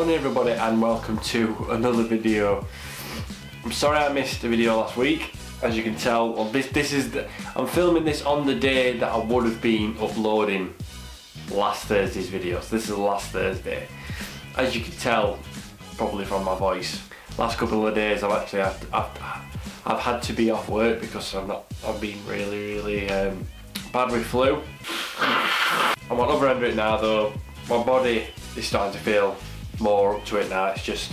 morning everybody and welcome to another video. I'm sorry I missed the video last week. As you can tell, well, I'm filming this on the day that I would have been uploading last Thursday's video. So this is the last Thursday. As you can tell, probably from my voice, last couple of days I've had to be off work because I've been really bad with flu. I'm on the other end of it now though. My body is starting to feel more up to it now. It's just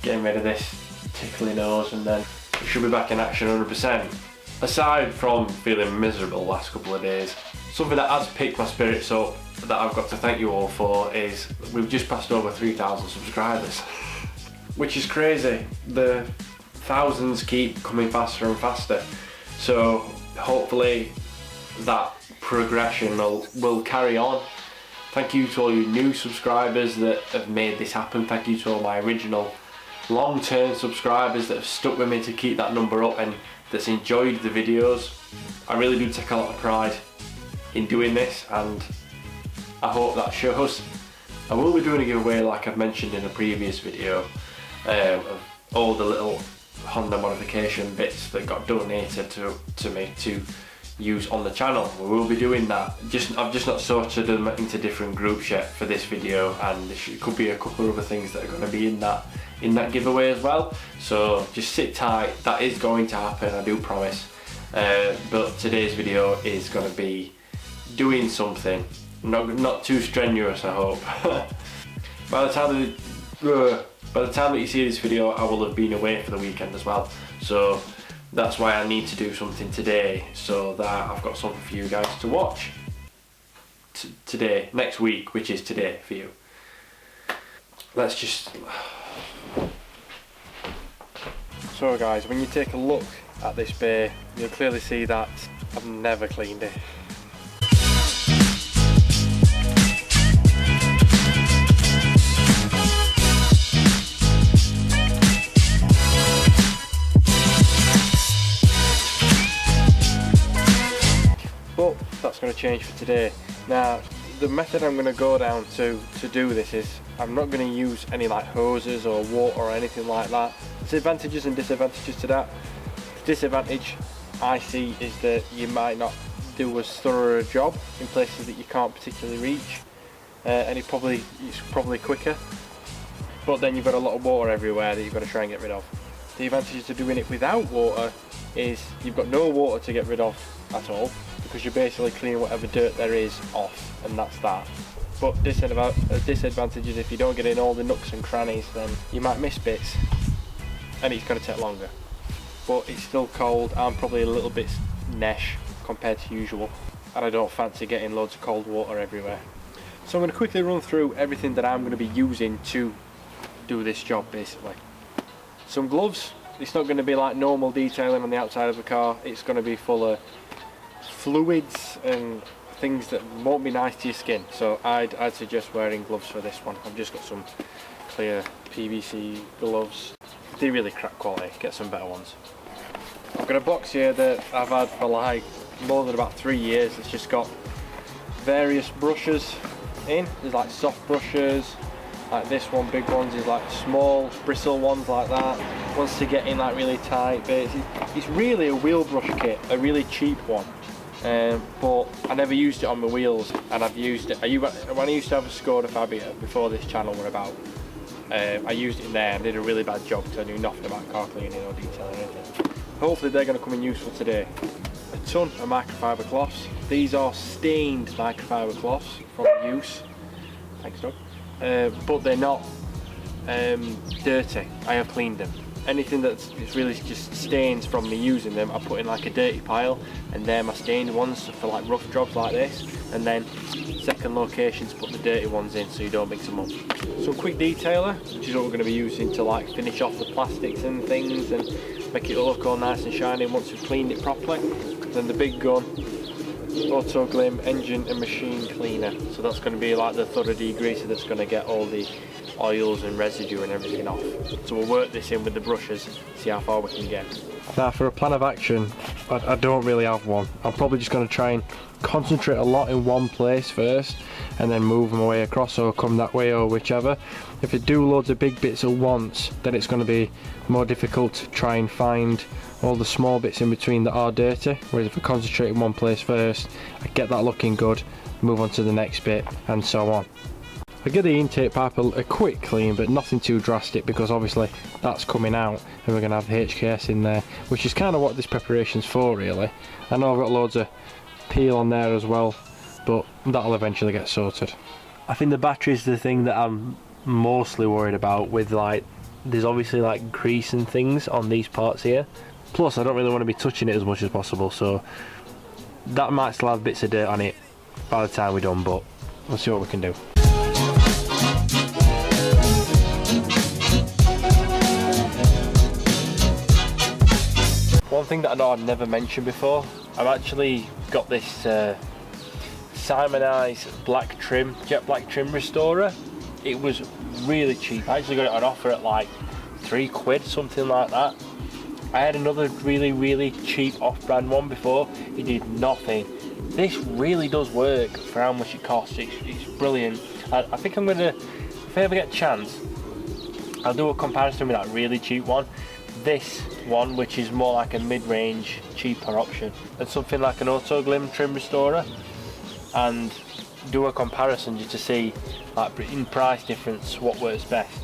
getting rid of this tickly nose and then we should be back in action 100%. Aside from feeling miserable the last couple of days, something that has picked my spirits up that I've got to thank you all for is we've just passed over 3,000 subscribers. Which is crazy. The thousands keep coming faster and faster. So hopefully that progression will carry on. Thank you to all you new subscribers that have made this happen. Thank you to all my original long-term subscribers that have stuck with me to keep that number up and that's enjoyed the videos. I really do take a lot of pride in doing this and I hope that shows. I will be doing a giveaway like I've mentioned in a previous video of all the little Honda modification bits that got donated to me to use on the channel. We will be doing that. I've just not sorted them into different groups yet for this video, and there could be a couple of other things that are going to be in that giveaway as well. So just sit tight. That is going to happen, I do promise. But today's video is going to be doing something not too strenuous, I hope. By the time that you see this video, I will have been away for the weekend as well. So that's why I need to do something today, so that I've got something for you guys to watch today, next week, which is today for you. Let's just... So guys, when you take a look at this bay, you'll clearly see that I've never cleaned it. But that's going to change for today. Now, the method I'm going to go down to do this is I'm not going to use any like hoses or water or anything like that. There's advantages and disadvantages to that. The disadvantage I see is that you might not do as thorough a job in places that you can't particularly reach, and it's probably quicker. But then you've got a lot of water everywhere that you've got to try and get rid of. The advantages to doing it without water is you've got no water to get rid of at all, because you're basically cleaning whatever dirt there is off, and that's that. But disadvantage is if you don't get in all the nooks and crannies, then you might miss bits and it's going to take longer. But it's still cold. I'm probably a little bit nesh compared to usual, and I don't fancy getting loads of cold water everywhere. So I'm going to quickly run through everything that I'm going to be using to do this job basically. Some gloves. It's not going to be like normal detailing on the outside of the car. It's going to be full of fluids and things that won't be nice to your skin, so I'd suggest wearing gloves for this one. I've just got some clear PVC gloves. They're really crap quality, get some better ones. I've got a box here that I've had for like more than about 3 years. It's just got various brushes in. There's like soft brushes, like this one, big ones, is like small bristle ones like that. Ones to get in like really tight bits. It's really a wheel brush kit, a really cheap one. But I never used it on my wheels, and I've used it. When I used to have a Skoda Fabia before this channel were about, I used it in there and did a really bad job because I knew nothing about car cleaning or detailing or anything. Hopefully they're going to come in useful today. A ton of microfiber cloths. These are stained microfiber cloths from use. Thanks, Doug. But they're not dirty. I have cleaned them. Anything that's really just stains from me using them, I put in like a dirty pile, and they're my stained ones for like rough jobs like this, and then second locations put the dirty ones in so you don't mix them up. Some quick detailer, which is what we're going to be using to like finish off the plastics and things and make it look all nice and shiny once we've cleaned it properly. Then the big gun, Auto Glim engine and machine cleaner. So that's going to be like the thorough degreaser that's going to get all the oils and residue and everything off. So we'll work this in with the brushes, see how far we can get. Now for a plan of action, I don't really have one. I'm probably just going to try and concentrate a lot in one place first and then move my way across or come that way or whichever. If I do loads of big bits at once, then it's going to be more difficult to try and find all the small bits in between that are dirty, whereas if I concentrate in one place first, I get that looking good, move on to the next bit and so on. I give the intake pipe a quick clean, but nothing too drastic, because obviously that's coming out and we're going to have the HKS in there, which is kind of what this preparation's for really. I know I've got loads of peel on there as well, but that'll eventually get sorted. I think the battery's the thing that I'm mostly worried about, with like, there's obviously like grease and things on these parts here. Plus I don't really want to be touching it as much as possible, so that might still have bits of dirt on it by the time we're done, but we'll see what we can do. One thing that I know I've never mentioned before, I've actually got this Simonized black trim, jet black trim restorer. It was really cheap. I actually got it on offer at like £3, something like that. I had another really cheap off-brand one before. It did nothing. This really does work for how much it costs. It's brilliant. I think I'm gonna, if I ever get a chance, I'll do a comparison with that really cheap one. This one, which is more like a mid-range, cheaper option, and something like an Auto Glim trim restorer, and do a comparison just to see, like, in price difference, what works best.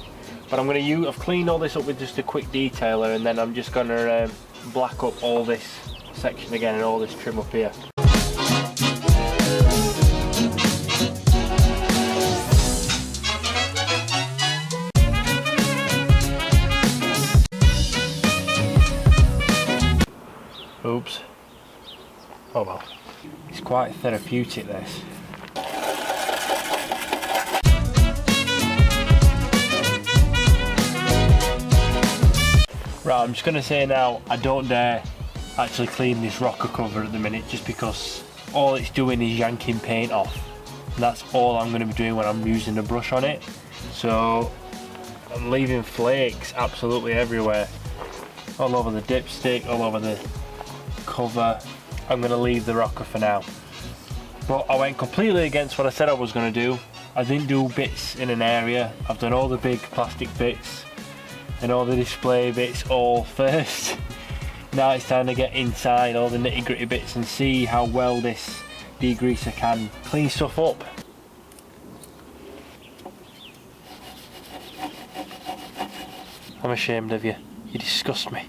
But I'm going to use, I've cleaned all this up with just a quick detailer, and then I'm just going to black up all this section again and all this trim up here. Oops. Oh well. It's quite therapeutic, this. Right, I'm just going to say now, I don't dare actually clean this rocker cover at the minute, just because all it's doing is yanking paint off. And that's all I'm going to be doing when I'm using the brush on it. So I'm leaving flakes absolutely everywhere. All over the dipstick, all over the cover. I'm going to leave the rocker for now. But I went completely against what I said I was going to do. I didn't do bits in an area. I've done all the big plastic bits and all the display bits all first. Now it's time to get inside all the nitty gritty bits and see how well this degreaser can clean stuff up. I'm ashamed of you. You disgust me.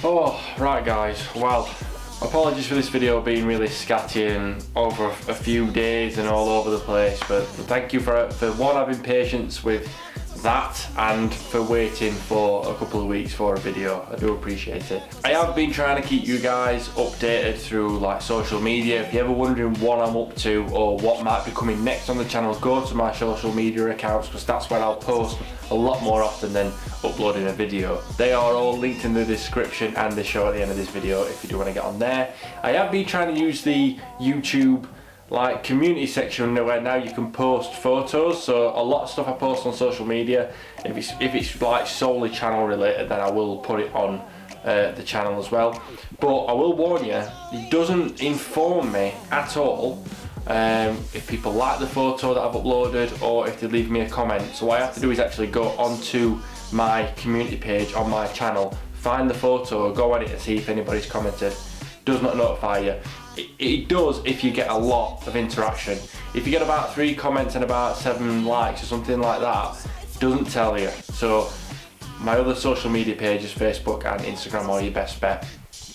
Oh, right guys, well, apologies for this video being really scatty and over a few days and all over the place, but thank you for one, having patience with that and for waiting for a couple of weeks for a video. I do appreciate it. I have been trying to keep you guys updated through like social media. If you're ever wondering what I'm up to or what might be coming next on the channel, go to my social media accounts, because that's where I'll post a lot more often than uploading a video. They are all linked in the description and the show at the end of this video if you do want to get on there. I have been trying to use the YouTube like community section where now you can post photos, so a lot of stuff I post on social media, if it's like solely channel related, then I will put it on the channel as well. But I will warn you, it doesn't inform me at all if people like the photo that I've uploaded or if they leave me a comment. So what I have to do is actually go onto my community page on my channel, find the photo, go on it and see if anybody's commented. Does not notify you. It does if you get a lot of interaction. If you get about 3 comments and about 7 likes or something like that, it doesn't tell you. So My other social media pages, Facebook and Instagram, are your best bet.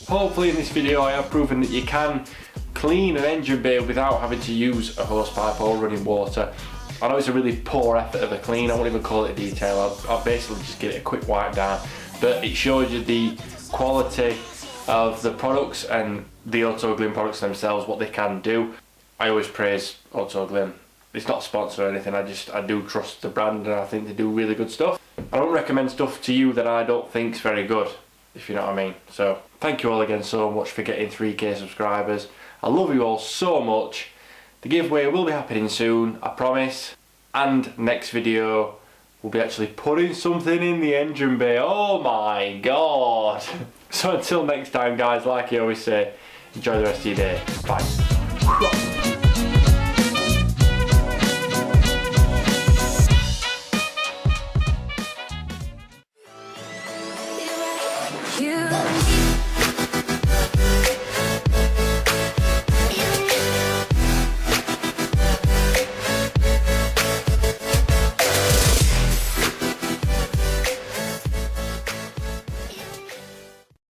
Hopefully in this video I have proven that you can clean an engine bay without having to use a hose pipe or running water. I know it's a really poor effort of a clean, I won't even call it a detail, I'll basically just give it a quick wipe down, but it shows you the quality of the products and the Autoglym products themselves, what they can do. I always praise Autoglym. It's not a sponsor or anything, I do trust the brand and I think they do really good stuff. I don't recommend stuff to you that I don't think's very good, if you know what I mean. So thank you all again so much for getting 3k subscribers. I love you all so much. The giveaway will be happening soon, I promise. And next video, we'll be actually putting something in the engine bay. Oh my god. So until next time guys, like I always say, enjoy the rest of your day. Bye. You